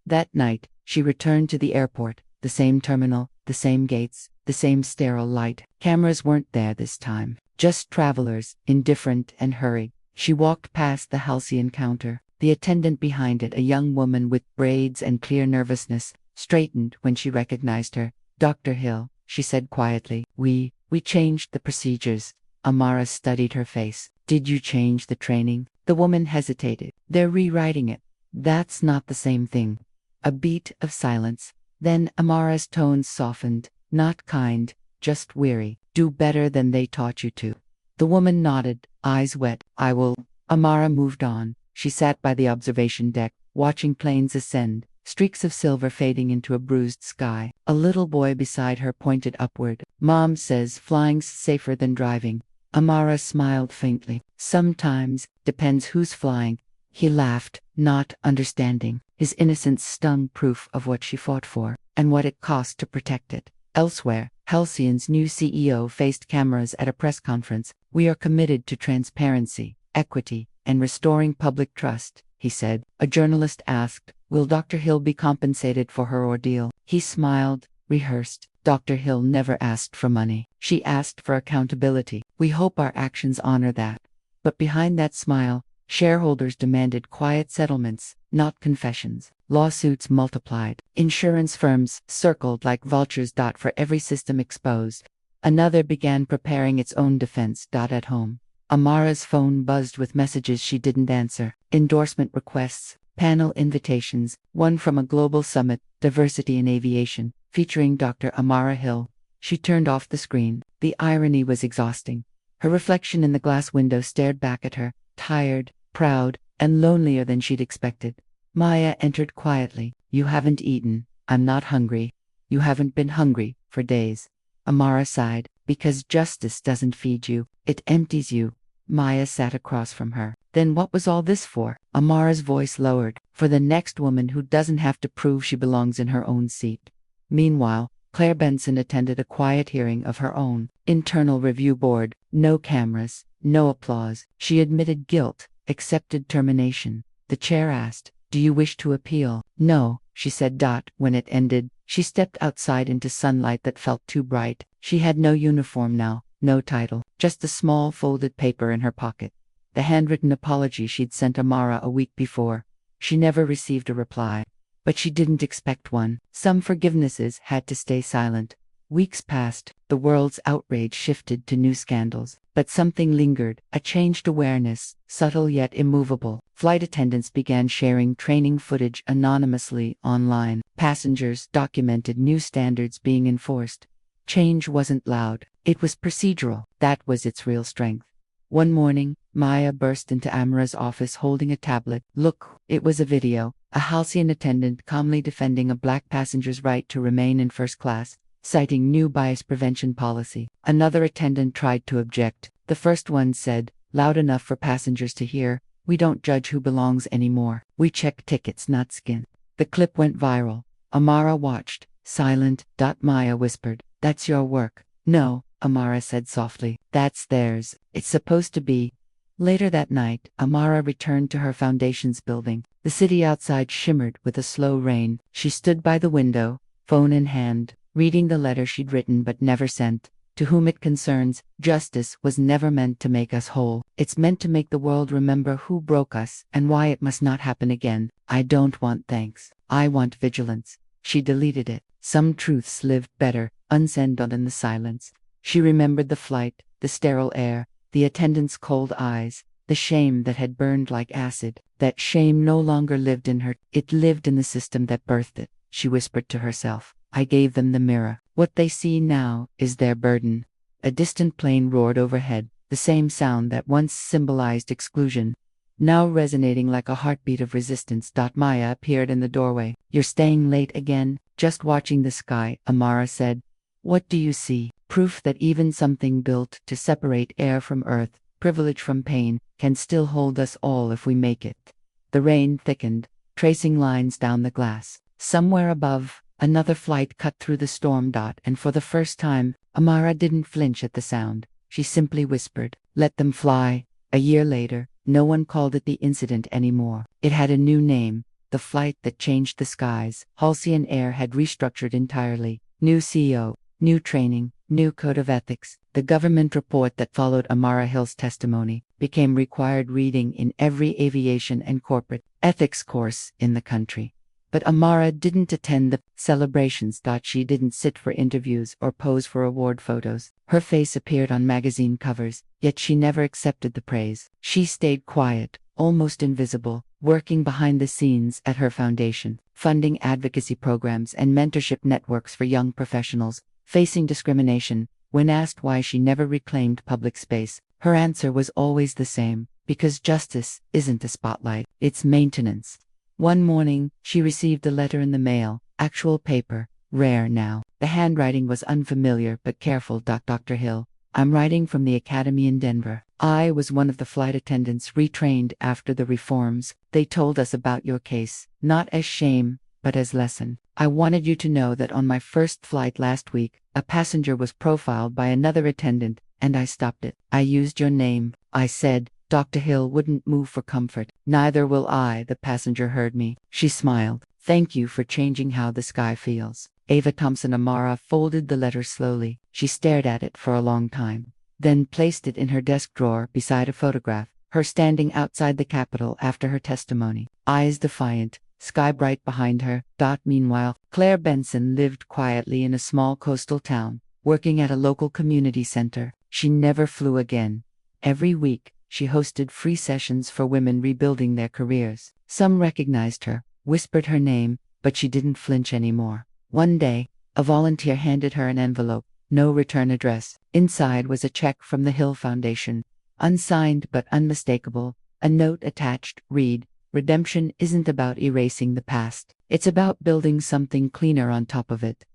That night, she returned to the airport, the same terminal, the same gates, the same sterile light. Cameras weren't there this time. Just travelers, indifferent and hurried. She walked past the halcyon counter. The attendant behind it, a young woman with braids and clear nervousness, straightened when she recognized her. Dr. Hill, she said quietly. We changed the procedures. Amara studied her face. Did you change the training? The woman hesitated. They're rewriting it. That's not the same thing. A beat of silence. Then Amara's tones softened. Not kind, just weary. Do better than they taught you to. The woman nodded, eyes wet. I will. Amara moved on. She sat by the observation deck, watching planes ascend, streaks of silver fading into a bruised sky. A little boy beside her pointed upward. Mom says flying's safer than driving. Amara smiled faintly. Sometimes, depends who's flying. He laughed, not understanding. His innocence stung proof of what she fought for, and what it cost to protect it. Elsewhere, Halcyon's new CEO faced cameras at a press conference. We are committed to transparency, equity, and restoring public trust, he said. A journalist asked, will Dr. Hill be compensated for her ordeal? He smiled, rehearsed. Dr. Hill never asked for money. She asked for accountability. We hope our actions honor that. But behind that smile, shareholders demanded quiet settlements, not confessions. Lawsuits multiplied. Insurance firms circled like vultures. For every system exposed, another began preparing its own defense. At home, Amara's phone buzzed with messages she didn't answer. Endorsement requests, panel invitations, one from a global summit, Diversity in Aviation, featuring Dr. Amara Hill. She turned off the screen. The irony was exhausting. Her reflection in the glass window stared back at her, tired, proud, and lonelier than she'd expected. Maya entered quietly. You haven't eaten. I'm not hungry. You haven't been hungry for days. Amara sighed. Because justice doesn't feed you, it empties you. Maya sat across from her. Then what was all this for? Amara's voice lowered. For the next woman who doesn't have to prove she belongs in her own seat. Meanwhile, Claire Benson attended a quiet hearing of her own. Internal review board. No cameras. No applause. She admitted guilt. Accepted termination. The chair asked, do you wish to appeal? No, she said. When it ended, she stepped outside into sunlight that felt too bright. She had no uniform now, no title, just a small folded paper in her pocket. The handwritten apology she'd sent Amara a week before. She never received a reply. But she didn't expect one. Some forgivenesses had to stay silent. Weeks passed, the world's outrage shifted to new scandals. But something lingered, a changed awareness, subtle yet immovable. Flight attendants began sharing training footage anonymously online. Passengers documented new standards being enforced. Change wasn't loud, it was procedural. That was its real strength. One morning, Maya burst into Amara's office holding a tablet. Look, it was a video. A Halcyon attendant calmly defending a black passenger's right to remain in first class, citing new bias prevention policy. Another attendant tried to object. The first one said, loud enough for passengers to hear, we don't judge who belongs anymore. We check tickets, not skin. The clip went viral. Amara watched, silent. Maya whispered, that's your work. No, Amara said softly, that's theirs. It's supposed to be. Later that night, Amara returned to her foundation's building. The city outside shimmered with a slow rain. She stood by the window, phone in hand, reading the letter she'd written but never sent. To whom it concerns, justice was never meant to make us whole. It's meant to make the world remember who broke us and why it must not happen again. I don't want thanks. I want vigilance. She deleted it. Some truths lived better, unsent in the silence. She remembered the flight, the sterile air, the attendant's cold eyes, the shame that had burned like acid. That shame no longer lived in her. It lived in the system that birthed it. She whispered to herself, I gave them the mirror. What they see now is their burden. A distant plane roared overhead, the same sound that once symbolized exclusion, now resonating like a heartbeat of resistance. Maya appeared in the doorway. You're staying late again? Just watching the sky, Amara said. What do you see? Proof that even something built to separate air from earth, privilege from pain, can still hold us all if we make it. The rain thickened, tracing lines down the glass. Somewhere above, another flight cut through the storm. And for the first time, Amara didn't flinch at the sound. She simply whispered, let them fly. A year later, no one called it the incident anymore. It had a new name, the flight that changed the skies. Halcyon Air had restructured entirely. New CEO, new training, new code of ethics. The government report that followed Amara Hill's testimony became required reading in every aviation and corporate ethics course in the country. But Amara didn't attend the celebrations. She didn't sit for interviews or pose for award photos. Her face appeared on magazine covers, yet she never accepted the praise. She stayed quiet, almost invisible, working behind the scenes at her foundation, funding advocacy programs and mentorship networks for young professionals facing discrimination. When asked why she never reclaimed public space, her answer was always the same: because justice isn't a spotlight, it's maintenance. One morning, she received a letter in the mail, actual paper, rare now. The handwriting was unfamiliar but careful. Dr. Hill, I'm writing from the academy in Denver. I was one of the flight attendants retrained after the reforms. They told us about your case, not as shame, but as lesson. I wanted you to know that on my first flight last week, a passenger was profiled by another attendant, and I stopped it. I used your name. I said, Dr. Hill wouldn't move for comfort. Neither will I. The passenger heard me. She smiled. Thank you for changing how the sky feels. Ava Thompson. Amara folded the letter slowly. She stared at it for a long time, then placed it in her desk drawer beside a photograph, her standing outside the Capitol after her testimony, eyes defiant, sky bright behind her. Meanwhile, Claire Benson lived quietly in a small coastal town, working at a local community center. She never flew again. Every week, she hosted free sessions for women rebuilding their careers. Some recognized her, whispered her name, but she didn't flinch anymore. One day, a volunteer handed her an envelope, no return address. Inside was a check from the Hill Foundation, unsigned but unmistakable. A note attached read, Redemption isn't about erasing the past. It's about building something cleaner on top of it.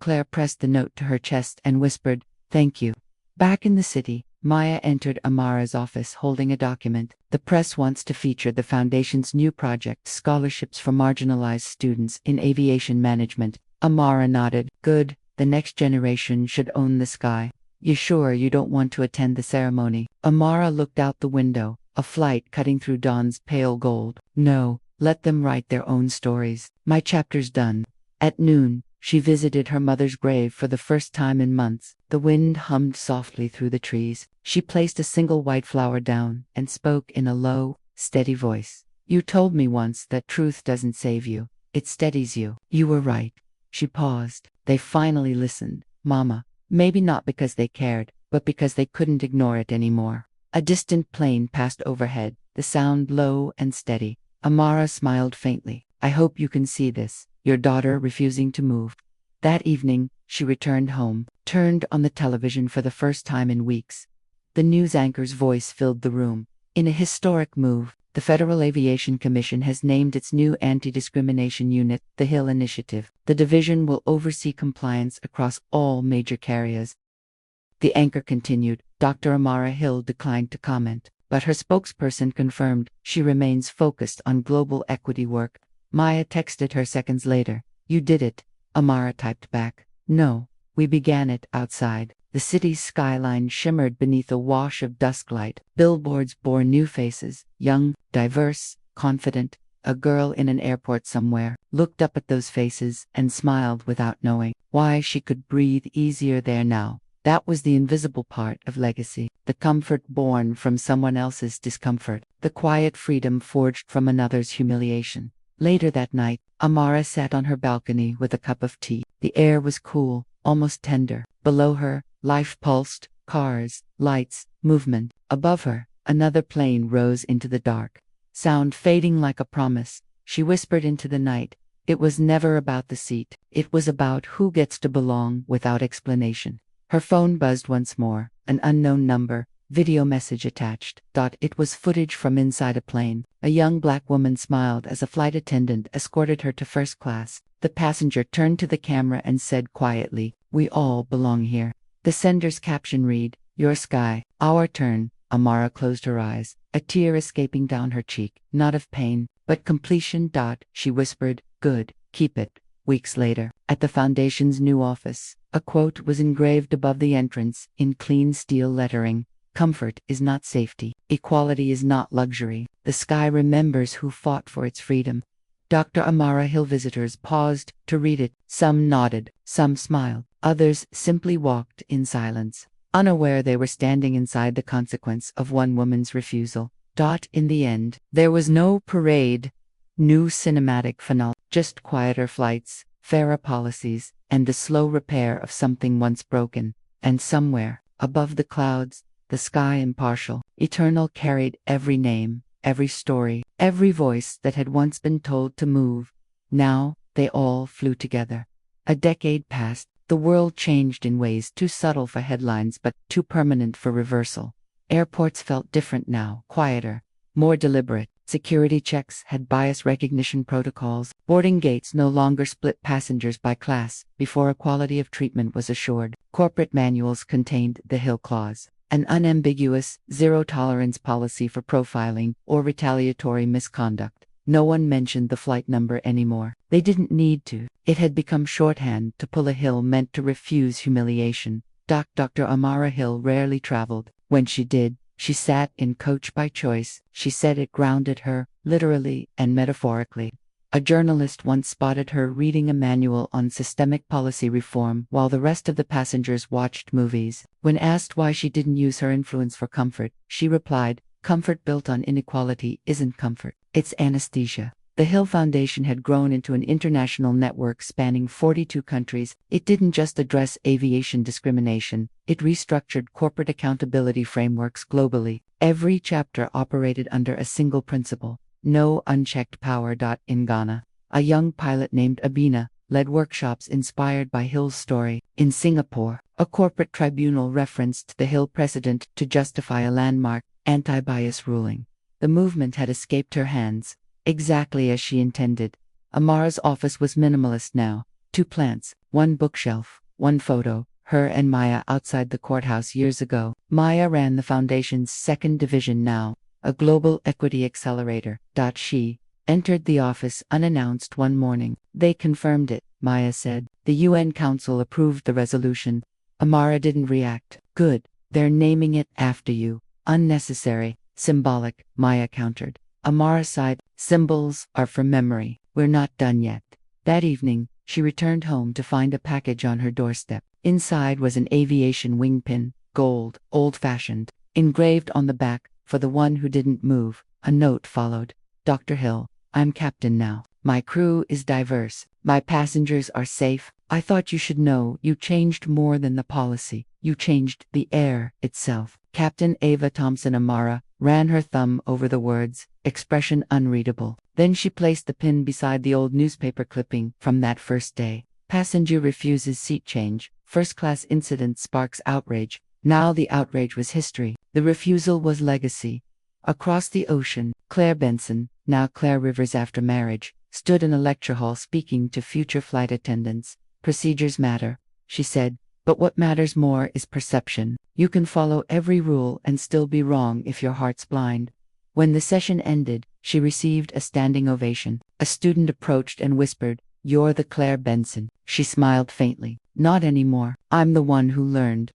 Claire pressed the note to her chest and whispered, Thank you. Back in the city, Maya entered Amara's office holding a document. The press wants to feature the Foundation's new project, Scholarships for Marginalized Students in Aviation Management. Amara nodded. Good, the next generation should own the sky. You sure you don't want to attend the ceremony? Amara looked out the window, a flight cutting through dawn's pale gold. No, let them write their own stories. My chapter's done. At noon, she visited her mother's grave for the first time in months. The wind hummed softly through the trees. She placed a single white flower down and spoke in a low, steady voice. You told me once that truth doesn't save you, it steadies you. You were right. She paused. They finally listened. Mama. Maybe not because they cared, but because they couldn't ignore it anymore. A distant plane passed overhead, the sound low and steady. Amara smiled faintly. I hope you can see this. Your daughter refusing to move. That evening, she returned home, turned on the television for the first time in weeks. The news anchor's voice filled the room. In a historic move, the Federal Aviation Commission has named its new anti-discrimination unit, the Hill Initiative. The division will oversee compliance across all major carriers. The anchor continued. Dr. Amara Hill declined to comment, but her spokesperson confirmed she remains focused on global equity work. Maya texted her seconds later. You did it. Amara typed back. No, we began it outside. The city's skyline shimmered beneath a wash of dusklight. Billboards bore new faces, young, diverse, confident. A girl in an airport somewhere looked up at those faces and smiled without knowing why. She could breathe easier there now. That was the invisible part of legacy, the comfort born from someone else's discomfort, the quiet freedom forged from another's humiliation. Later that night, Amara sat on her balcony with a cup of tea. The air was cool, almost tender. Below her, life pulsed, cars, lights, movement. Above her, another plane rose into the dark. Sound fading like a promise, she whispered into the night. It was never about the seat. It was about who gets to belong without explanation. Her phone buzzed once more, an unknown number, video message attached. It was footage from inside a plane. A young black woman smiled as a flight attendant escorted her to first class. The passenger turned to the camera and said quietly, "We all belong here." The sender's caption read, "Your sky, our turn." Amara closed her eyes, a tear escaping down her cheek, not of pain, but completion. She whispered, "Good, keep it." Weeks later, at the Foundation's new office, a quote was engraved above the entrance in clean steel lettering. "Comfort is not safety. Equality is not luxury. The sky remembers who fought for its freedom." Dr. Amara Hill visitors paused to read it. Some nodded, some smiled, others simply walked in silence, unaware they were standing inside the consequence of one woman's refusal. In the end, there was no parade, new cinematic finale, just quieter flights, fairer policies, and the slow repair of something once broken. And somewhere, above the clouds, the sky impartial, eternal carried every name, every story, every voice that had once been told to move. Now, they all flew together. A decade passed. The world changed in ways too subtle for headlines but too permanent for reversal. Airports felt different now, quieter, more deliberate. Security checks had bias recognition protocols. Boarding gates no longer split passengers by class before equality of treatment was assured. Corporate manuals contained the Hill Clause, an unambiguous, zero-tolerance policy for profiling or retaliatory misconduct. No one mentioned the flight number anymore. They didn't need to. It had become shorthand. To pull a Hill meant to refuse humiliation. Dr. Amara Hill rarely traveled. When she did, she sat in coach by choice. She said it grounded her, literally and metaphorically. A journalist once spotted her reading a manual on systemic policy reform while the rest of the passengers watched movies. When asked why she didn't use her influence for comfort, she replied, "Comfort built on inequality isn't comfort. It's anesthesia." The Hill Foundation had grown into an international network spanning 42 countries. It didn't just address aviation discrimination, it restructured corporate accountability frameworks globally. Every chapter operated under a single principle: no unchecked power. In Ghana, a young pilot named Abina led workshops inspired by Hill's story. In Singapore, a corporate tribunal referenced the Hill precedent to justify a landmark anti-bias ruling. The movement had escaped her hands, exactly as she intended. Amara's office was minimalist now. 2 plants, 1 bookshelf, 1 photo, her and Maya outside the courthouse years ago. Maya ran the foundation's 2nd division now, a global equity accelerator. She entered the office unannounced one morning. "They confirmed it," Maya said. "The UN Council approved the resolution." Amara didn't react. "Good. They're naming it after you." "Unnecessary. Symbolic," Maya countered. Amara sighed. "Symbols are for memory. We're not done yet." That evening, she returned home to find a package on her doorstep. Inside was an aviation wingpin, gold, old-fashioned, engraved on the back, "For the one who didn't move." A note followed. "Dr. Hill, I'm captain now. My crew is diverse. My passengers are safe. I thought you should know you changed more than the policy. You changed the air itself." Captain Ava Thompson Amara ran her thumb over the words, expression unreadable. Then she placed the pin beside the old newspaper clipping from that first day. "Passenger refuses seat change. First class incident sparks outrage." Now the outrage was history. The refusal was legacy. Across the ocean, Claire Benson, now Claire Rivers after marriage, stood in a lecture hall speaking to future flight attendants. "Procedures matter," she said, "but what matters more is perception. You can follow every rule and still be wrong if your heart's blind." When the session ended, she received a standing ovation. A student approached and whispered, "You're the Claire Benson." She smiled faintly. "Not anymore. I'm the one who learned."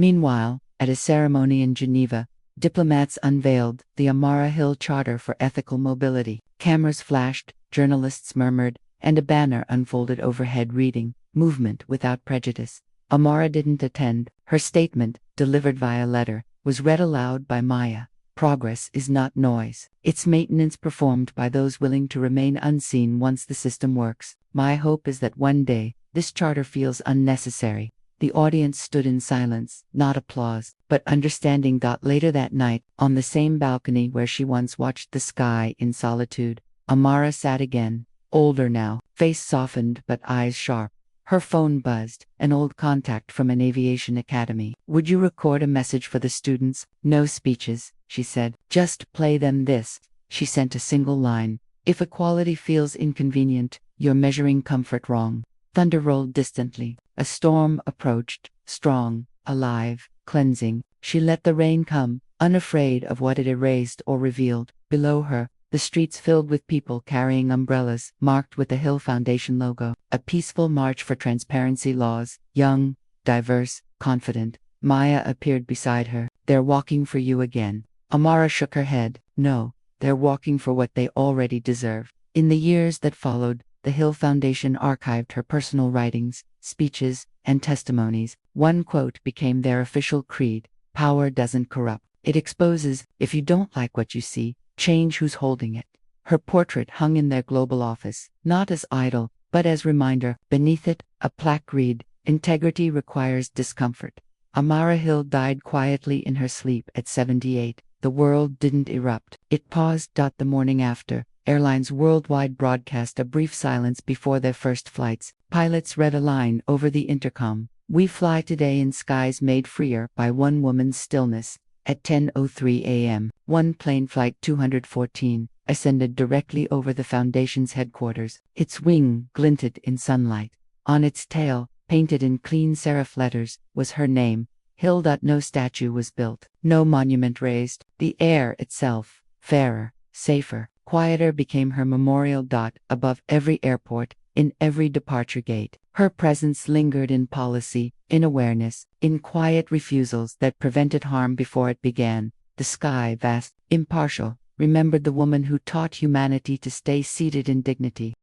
Meanwhile, at a ceremony in Geneva, diplomats unveiled the Amara Hill Charter for Ethical Mobility. Cameras flashed, journalists murmured, and a banner unfolded overhead reading, "Movement without prejudice." Amara didn't attend. Her statement, delivered via letter, was read aloud by Maya. Progress is not noise. It's maintenance performed by those willing to remain unseen once the system works. My hope is that one day, this charter feels unnecessary. The audience stood in silence, not applause, but understanding. Later that night, on the same balcony where she once watched the sky in solitude, Amara sat again, older now, face softened but eyes sharp. Her phone buzzed, an old contact from an aviation academy. "Would you record a message for the students?" "No speeches," she said. "Just play them this." She sent a single line. "If equality feels inconvenient, you're measuring comfort wrong." Thunder rolled distantly. A storm approached, strong, alive, cleansing. She let the rain come, unafraid of what it erased or revealed. Below her, the streets filled with people carrying umbrellas marked with the Hill Foundation logo. A peaceful march for transparency laws. Young, diverse, confident. Maya appeared beside her. "They're walking for you again." Amara shook her head. "No, they're walking for what they already deserve." In the years that followed, the Hill Foundation archived her personal writings, speeches, and testimonies. One quote became their official creed: "Power doesn't corrupt. It exposes. If you don't like what you see, change who's holding it." Her portrait hung in their global office, not as idol, but as reminder. Beneath it, a plaque read, "Integrity requires discomfort." Amara Hill died quietly in her sleep at 78. The world didn't erupt. It paused. The morning after, airlines worldwide broadcast a brief silence before their first flights. Pilots read a line over the intercom: "We fly today in skies made freer by one woman's stillness." At 10:03 a.m., one plane, Flight 214, ascended directly over the Foundation's headquarters. Its wing glinted in sunlight. On its tail, painted in clean serif letters, was her name, Hill. No statue was built, no monument raised. The air itself, fairer, safer, quieter, became her memorial. Above every airport, in every departure gate, her presence lingered in policy, in awareness, in quiet refusals that prevented harm before it began. The sky, vast, impartial, remembered the woman who taught humanity to stay seated in dignity.